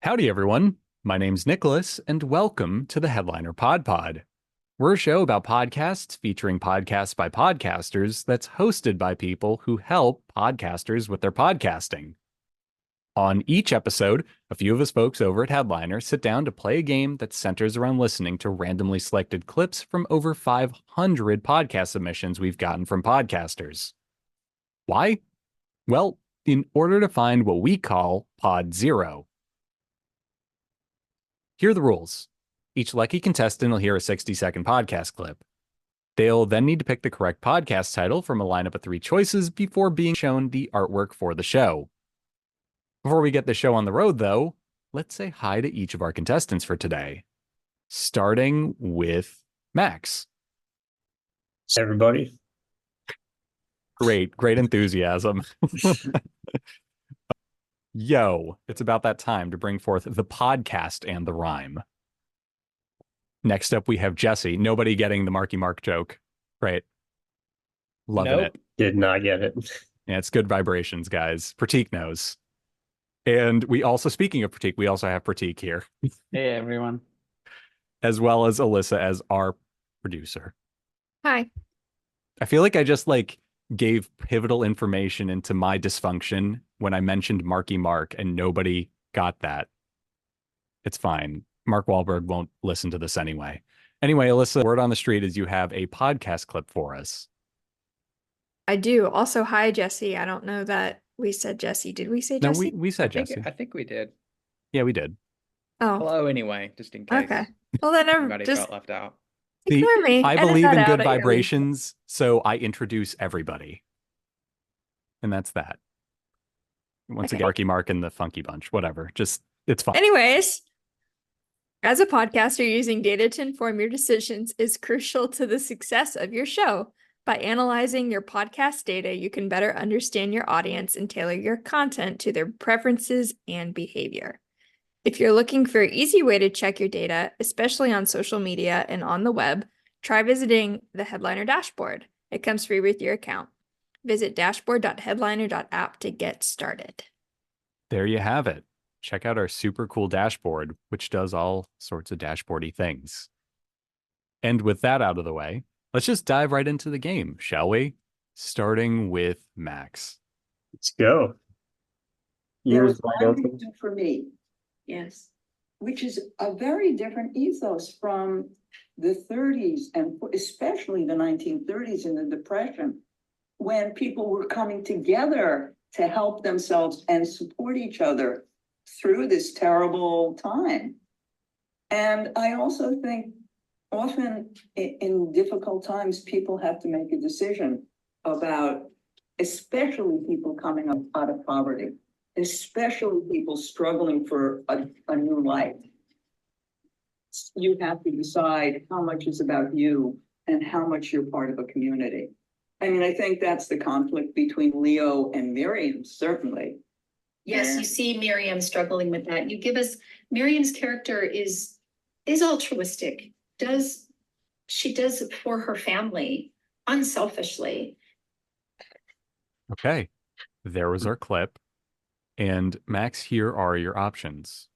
Howdy, everyone. My name's Nicholas, and welcome to the Headliner PodPod. We're a show about podcasts featuring podcasts by podcasters that's hosted by people who help podcasters with their podcasting. On each episode, a few of us folks over at Headliner sit down to play a game that centers around listening to randomly selected clips from over 500 podcast submissions we've gotten from podcasters. Why? Well, in order to find what we call Pod Zero. Here are the rules. Each lucky contestant will hear a 60-second podcast clip. They'll then need to pick the correct podcast title from a lineup of 3 choices before being shown the artwork for the show. Before we get the show on the road, though, let's say hi to each of our contestants for today. Starting with Max. Hey, everybody. Great enthusiasm. Yo, it's about that time to bring forth the podcast and the rhyme. Next up, we have Jesse. Nobody getting the Marky Mark joke. Right. Loving it. Did not get it. Yeah, it's good vibrations, guys. Pratik knows. And we also, speaking of Pratik, we also have Pratik here. Hey, everyone. As well as Alyssa as our producer. Hi. I feel like I just gave pivotal information into my dysfunction when I mentioned Marky Mark and nobody got that. It's fine. Mark Wahlberg won't listen to this anyway. Anyway, Alyssa, word on the street is you have a podcast clip for us. I do. Also, hi, Jesse. I don't know that we said Jesse. Did we say Jesse? No, we said Jesse. I think we did. Yeah, we did. Oh, Hello, anyway, just in case. okay. Well, then Everybody just felt left out. ignore me. I Edit believe that in out good at your vibrations, so I introduce everybody. And that's that. Once Okay. again, Marky Mark and the Funky Bunch, whatever. Just, it's fun. Anyways, as a podcaster, using data to inform your decisions is crucial to the success of your show. By analyzing your podcast data, you can better understand your audience and tailor your content to their preferences and behavior. If you're looking for an easy way to check your data, especially on social media and on the web, try visiting the Headliner dashboard. It comes free with your account. Visit dashboard.headliner.app to get started. There you have it. Check out our super cool dashboard, which does all sorts of dashboardy things. And with that out of the way, let's just dive right into the game, shall we? Starting with Max. Let's go. There Ears is wide one open. reason for me, yes, which is a very different ethos from the 30s and especially the 1930s and the Depression, when people were coming together to help themselves and support each other through this terrible time. And I also think often in difficult times, people have to make a decision about, especially people coming up out of poverty, especially people struggling for a new life. You have to decide how much is about you and how much you're part of a community. I mean, I think that's the conflict between Leo and Miriam, certainly. Yes, Yeah. you see Miriam struggling with that. You give us Miriam's character is altruistic. She does it for her family unselfishly. Okay, there was our clip. And Max, here are your options.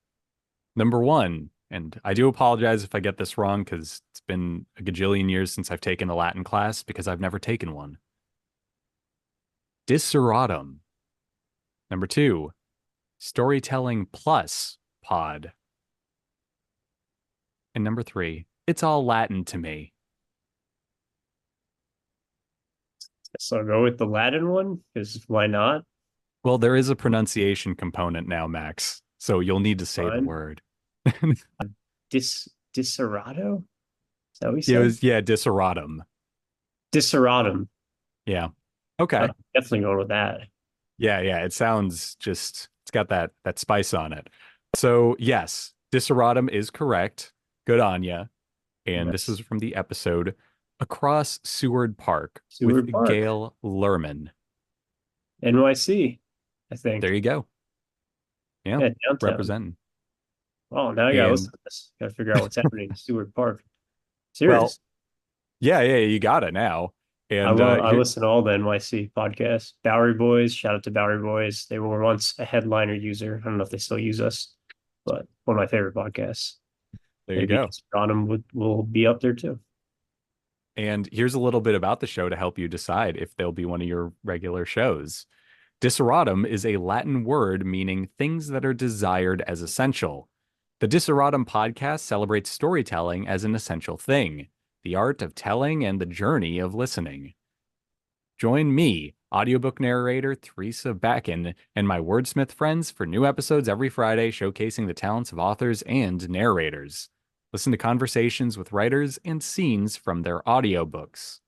Number 1, and I do apologize if I get this wrong because it's been a gajillion years since I've taken a Latin class because I've never taken one. Diseratum. Number 2, storytelling plus pod. And number 3, it's all Latin to me. So I'll go with the Latin one, because why not? Well, there is a pronunciation component now, Max, so you'll need to say the Fine. word. Diserato? Is that what we Yeah, said? diseratum. Diseratum. Yeah. Okay. Definitely going with that. Yeah, it sounds it's got that spice on it. So yes, diseratum is correct. Good on ya. And this Yes. is from the episode Across Seward Park Seward with Park. Gail Lerman. NYC, I think. There you go. Yeah, Yeah, downtown. representing. Oh, now I gotta And- listen to this. Gotta figure out what's happening in Seward Park. Serious. Well, yeah, you got it now. And I listen to all the NYC podcasts. Bowery Boys, shout out to Bowery Boys. They were once a Headliner user. I don't know if they still use us. but one of my favorite podcasts. There you Maybe go. Deseratum will be up there too. And here's a little bit about the show to help you decide if they'll be one of your regular shows. Diseratum is a Latin word meaning things that are desired as essential. The Diseratum podcast celebrates storytelling as an essential thing, the art of telling and the journey of listening. Join me, audiobook narrator Teresa Backen, and my wordsmith friends for new episodes every Friday showcasing the talents of authors and narrators. Listen to conversations with writers and scenes from their audiobooks.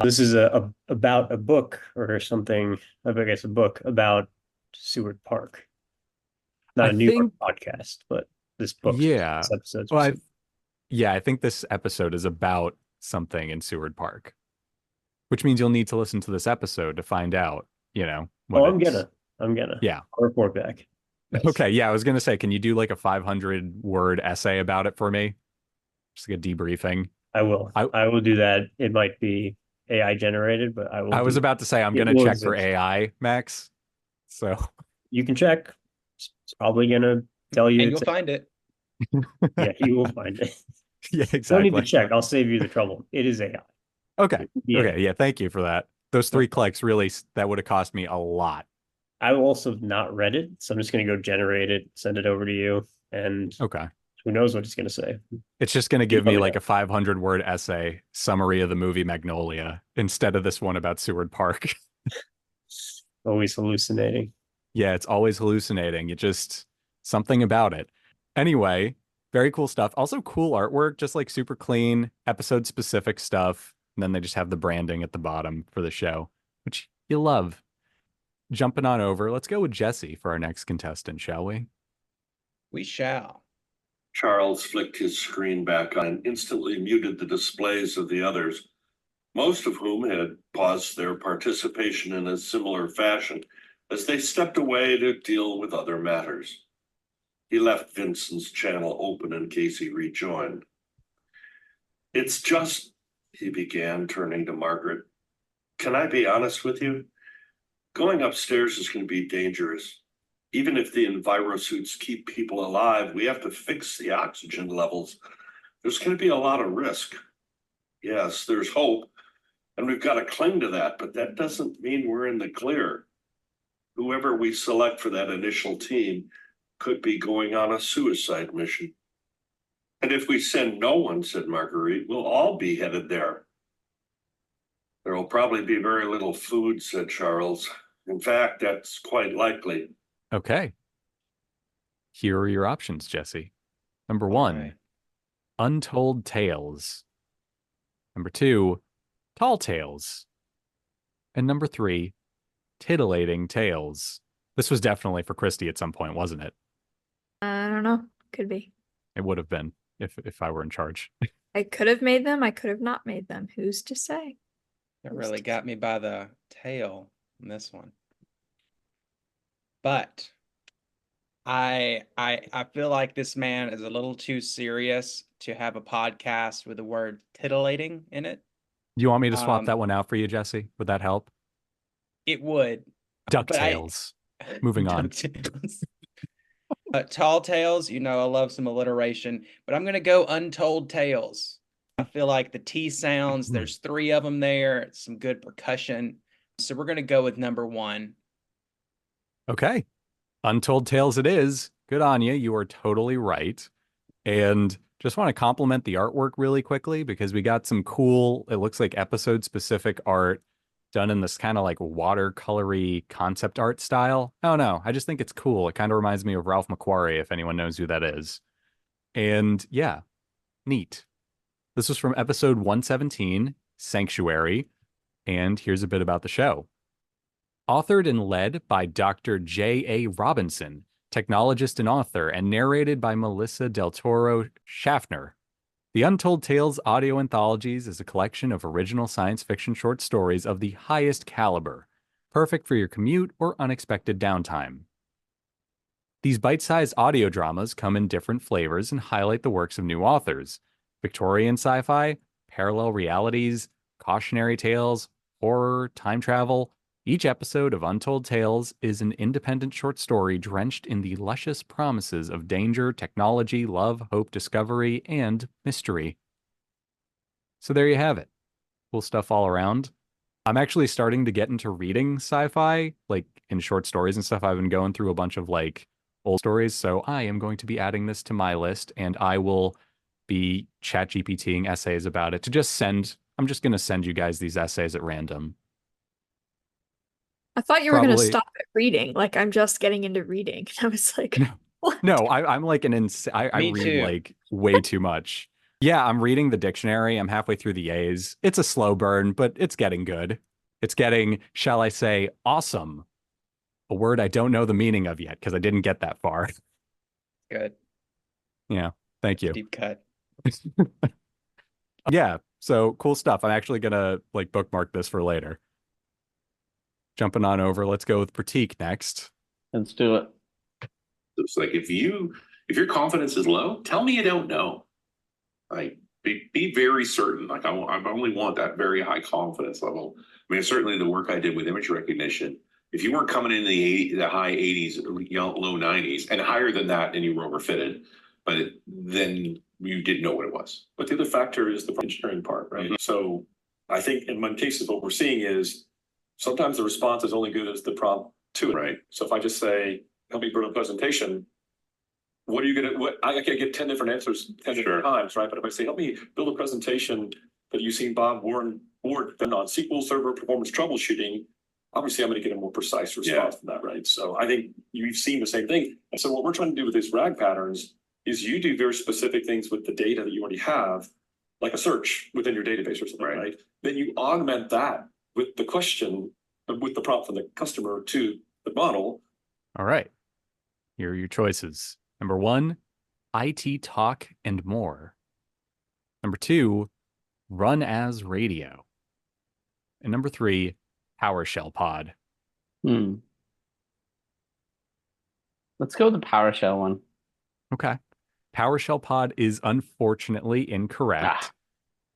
This is about a book or something. I guess a book about Seward Park. Not a New York podcast, but this book. Yeah. This episode. Well, I think this episode is about something in Seward Park, which means you'll need to listen to this episode to find out, I'm gonna. Yeah. I'll report back. Yes. Okay. Yeah. I was going to say, can you do like a 500-word essay about it for me? Just like a debriefing. I will. I will do that. It might be AI generated, but I will. I was about to say, I'm going to check for AI, Max. So you can check. It's probably going to tell you. And you'll find it. Yeah, you will find it. Yeah, exactly. Don't need to check. I'll save you the trouble. It is AI. Okay. Yeah. Okay. Yeah. Thank you for that. Those 3 clicks really, that would have cost me a lot. I will also not read it, so I'm just going to go generate it, send it over to you, and okay. Who knows what he's going to say? It's just going to give me like a 500-word essay summary of the movie Magnolia instead of this one about Seward Park. Always hallucinating. Yeah, it's always hallucinating. It just something about it. Anyway, very cool stuff. Also cool artwork, just like super clean, episode specific stuff. And then they just have the branding at the bottom for the show, which you love. Jumping on over, let's go with Jesse for our next contestant, shall we? We shall. Charles flicked his screen back on and instantly muted the displays of the others, most of whom had paused their participation in a similar fashion as they stepped away to deal with other matters. He left Vincent's channel open in case he rejoined. It's just, he began, turning to Margaret. Can I be honest with you? Going upstairs is going to be dangerous. Even if the envirosuits keep people alive, we have to fix the oxygen levels. There's going to be a lot of risk. Yes, there's hope, and we've got to cling to that, but that doesn't mean we're in the clear. Whoever we select for that initial team could be going on a suicide mission. And if we send no one, said Marguerite, we'll all be headed there. There will probably be very little food, said Charles. In fact, that's quite likely. Okay. Here are your options, Jesse. Number 1, Untold Tales. Number 2, Tall Tales. And number 3, Titillating Tales. This was definitely for Christy at some point, wasn't it? I don't know. Could be. It would have been if I were in charge. I could have made them. I could have not made them. Who's to say? It really got me by the tail on this one. But I feel like this man is a little too serious to have a podcast with the word titillating in it. Do you want me to swap that one out for you, Jesse? Would that help? It would. DuckTales. Moving on. Tall Tales, I love some alliteration, but I'm going to go Untold Tales. I feel like the T sounds, there's 3 of them there, some good percussion. So we're going to go with number 1. Okay. Untold Tales it is. Good on you. You are totally right. And just want to compliment the artwork really quickly because we got some cool, it looks like episode specific art done in this kind of like watercolory concept art style. I don't know. I just think it's cool. It kind of reminds me of Ralph McQuarrie, if anyone knows who that is. And yeah, neat. This was from episode 117, Sanctuary. And here's a bit about the show. Authored and led by Dr. J.A. Robinson, technologist and author, and narrated by Melissa Del Toro Schaffner. The Untold Tales audio anthologies is a collection of original science fiction short stories of the highest caliber, perfect for your commute or unexpected downtime. These bite-sized audio dramas come in different flavors and highlight the works of new authors: Victorian sci-fi, parallel realities, cautionary tales, horror, time travel, Each episode of Untold Tales is an independent short story drenched in the luscious promises of danger, technology, love, hope, discovery, and mystery. So there you have it. Cool stuff all around. I'm actually starting to get into reading sci-fi, like in short stories and stuff. I've been going through a bunch of like old stories, so I am going to be adding this to my list, and I will be chat GPTing essays about it to just send. I'm just going to send you guys these essays at random. I thought you were going to Probably stop at reading. Like, I'm just getting into reading. I was like, what? no. I'm like I Me read too. like way too much. Yeah, I'm reading the dictionary. I'm halfway through the A's. It's a slow burn, but it's getting good. It's getting, shall I say, awesome. A word I don't know the meaning of yet because I didn't get that far. Good. Yeah, thank you. Deep cut. Yeah, so cool stuff. I'm actually gonna like bookmark this for later. Jumping on over, let's go with Pratik next. Let's do it. It's like if your confidence is low, tell me you don't know. Like be very certain. Like I only want that very high confidence level. I mean, certainly the work I did with image recognition. If you weren't coming in the high 80s, low 90s, and higher than that, then you were overfitted. But then you didn't know what it was. But the other factor is the engineering part, right? Mm-hmm. So I think in many cases, what we're seeing is sometimes the response is only good as the prompt to it, right? So if I just say, help me build a presentation, what are you going to, I can get 10 different answers 10 different times, right? But if I say, help me build a presentation that you've seen Bob Warren done on SQL Server performance troubleshooting, obviously I'm going to get a more precise response from that, right? So I think you've seen the same thing. And so what we're trying to do with these RAG patterns is you do very specific things with the data that you already have, like a search within your database or something, right? Then you augment that with the question, with the prompt from the customer to the model. All right. Here are your choices. Number 1, IT talk and more. Number 2, run as radio. And number 3, PowerShell pod. Let's go with the PowerShell one. Okay. PowerShell pod is unfortunately incorrect.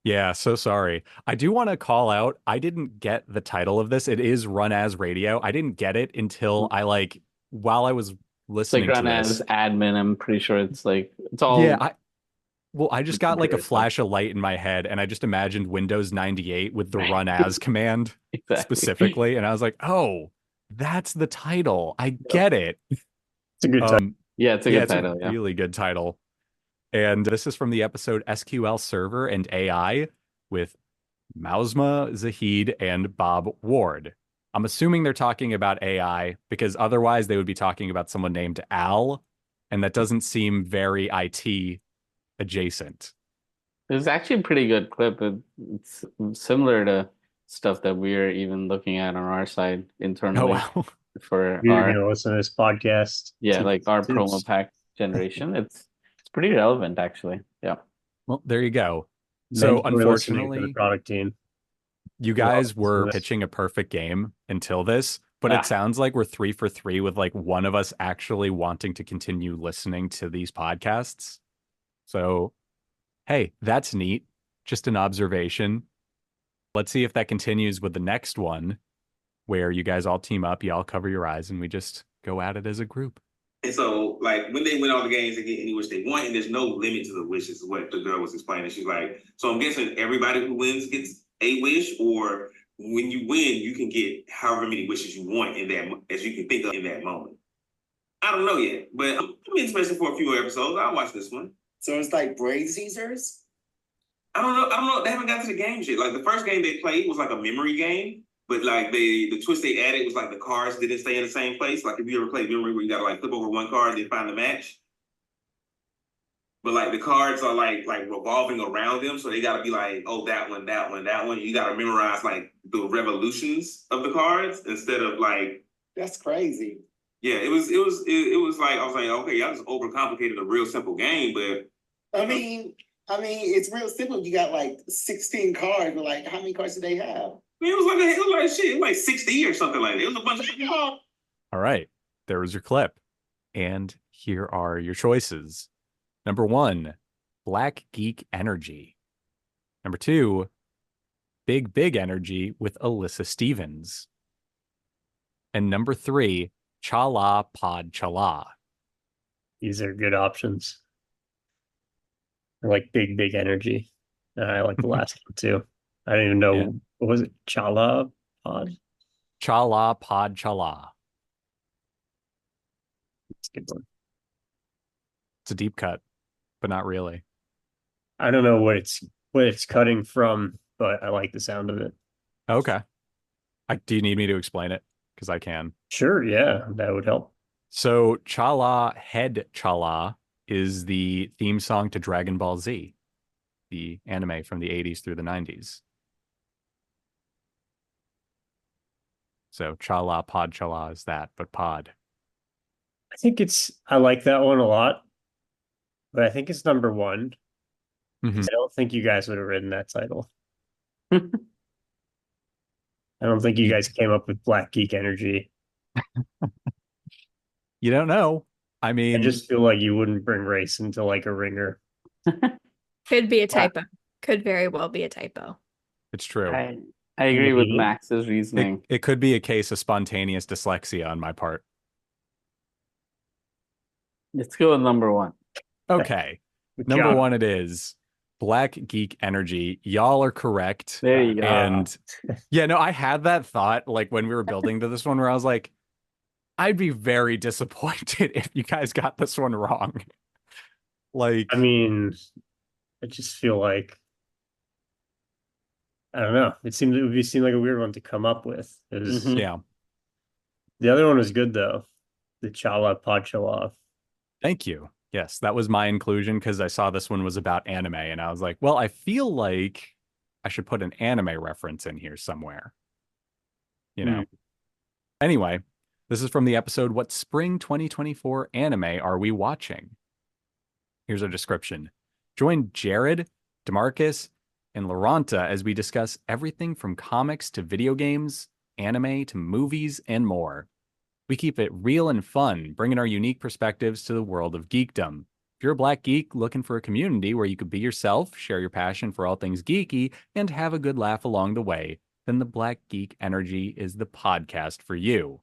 Yeah, so sorry. I do want to call out, I didn't get the title of this. It is Run As Radio. I didn't get it until while I was listening to this. It's like Run As admin. I'm pretty sure it's all. Yeah, I just got like a flash of light in my head and I just imagined Windows 98 with the Run As command specifically. And I was like, oh, that's the title. I get it. It's a good title. Yeah, it's a good title. It's a really good title. And this is from the episode SQL Server and AI with Mausma Zahid and Bob Ward. I'm assuming they're talking about AI because otherwise they would be talking about someone named Al, and that doesn't seem very IT adjacent. It's actually a pretty good clip. It's similar to stuff that we're even looking at on our side internally. Oh, wow. For you're going to listen to this podcast. Yeah, like our promo pack generation. It's pretty relevant, actually. Yeah. Well, there you go. So unfortunately, for the product team, you guys were pitching a perfect game until this, but it sounds like we're 3 for 3 with like one of us actually wanting to continue listening to these podcasts. So, hey, that's neat. Just an observation. Let's see if that continues with the next one, where you guys all team up, you all cover your eyes, and we just go at it as a group. And so, like, when they win all the games, they get any wish they want, and there's no limit to the wishes, is what the girl was explaining. She's like, so I'm guessing everybody who wins gets a wish, or when you win, you can get however many wishes you want in that, as you can think of in that moment. I don't know yet, but I'm interested for a few episodes. I'll watch this one. So it's like Braid Caesars? I don't know. They haven't got to the games yet. Like, the first game they played was like a memory game. But like the twist they added was like the cards didn't stay in the same place. Like if you ever played memory where you gotta like flip over one card and then find the match. But like the cards are like revolving around them, so they gotta be like, oh, that one. You gotta memorize like the revolutions of the cards instead of like. That's crazy. Yeah, it was like I was like, okay, y'all just overcomplicated a real simple game, but. I mean, it's real simple. You got like 16 cards, but like how many cards do they have? It was like 60 or something like that. It was a bunch of. All right, there was your clip, and here are your choices. Number 1, Black Geek Energy. Number 2, Big Energy with Alyssa Stevens. And number 3, Chala Pod Chala. These are good options. I like big energy. I like the last one too. I don't even know. Yeah. What was it? Chala Pod? Chala Pod Chala. It's a good one. It's a deep cut, but not really. I don't know what it's cutting from, but I like the sound of it. Okay. Do you need me to explain it? Because I can. Sure, yeah, that would help. So Chala Head Chala is the theme song to Dragon Ball Z, the anime from the 80s through the 90s. So Chala Pod Chala is that, but pod. I like that one a lot, but I think it's number 1. Mhm. I don't think you guys would have written that title. I don't think you guys came up with Black Geek Energy. You don't know. I mean, I just feel like you wouldn't bring race into like a ringer. Could be a typo. Could very well be a typo. it's true. I agree with Max's reasoning. It could be a case of spontaneous dyslexia on my part. Let's go with number 1. Okay. Number 1 it is. Black Geek Energy. Y'all are correct. There you go. And yeah, no, I had that thought like when we were building to this one where I was like, I'd be very disappointed if you guys got this one wrong. Like, I mean, I just feel like I don't know. It would seem like a weird one to come up with. yeah. The other one was good though. The Chala Pod Chala. Thank you. Yes, that was my inclusion because I saw this one was about anime and I was like, well, I feel like I should put an anime reference in here somewhere. You know? Anyway, this is from the episode, What Spring 2024 Anime Are We Watching? Here's our description. Join Jared, DeMarcus, and Laurenta as we discuss everything from comics to video games, anime to movies, and more. We keep it real and fun, bringing our unique perspectives to the world of geekdom. If you're a Black geek looking for a community where you could be yourself, share your passion for all things geeky, and have a good laugh along the way, then the Black Geek Energy is the podcast for you.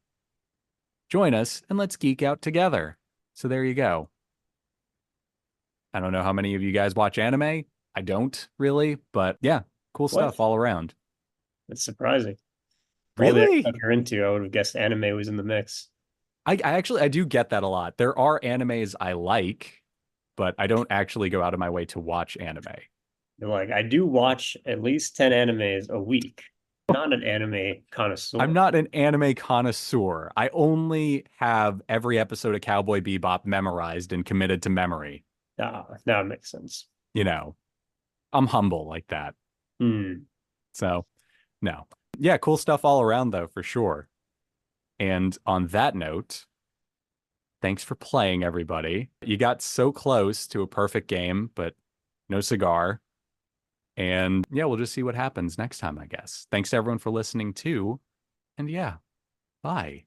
Join us and let's geek out together. So there you go. I don't know how many of you guys watch anime. I don't really, but yeah, cool stuff all around. It's surprising. Really? If you're into, I would have guessed anime was in the mix. I do get that a lot. There are animes I like, but I don't actually go out of my way to watch anime. Like, I do watch at least 10 animes a week. Not an anime connoisseur. I'm not an anime connoisseur. I only have every episode of Cowboy Bebop memorized and committed to memory. Now it makes sense. You know, I'm humble like that. So, no. Yeah, cool stuff all around, though, for sure. And on that note, thanks for playing, everybody. You got so close to a perfect game, but no cigar. And yeah, we'll just see what happens next time, I guess. Thanks to everyone for listening, too. And yeah, bye.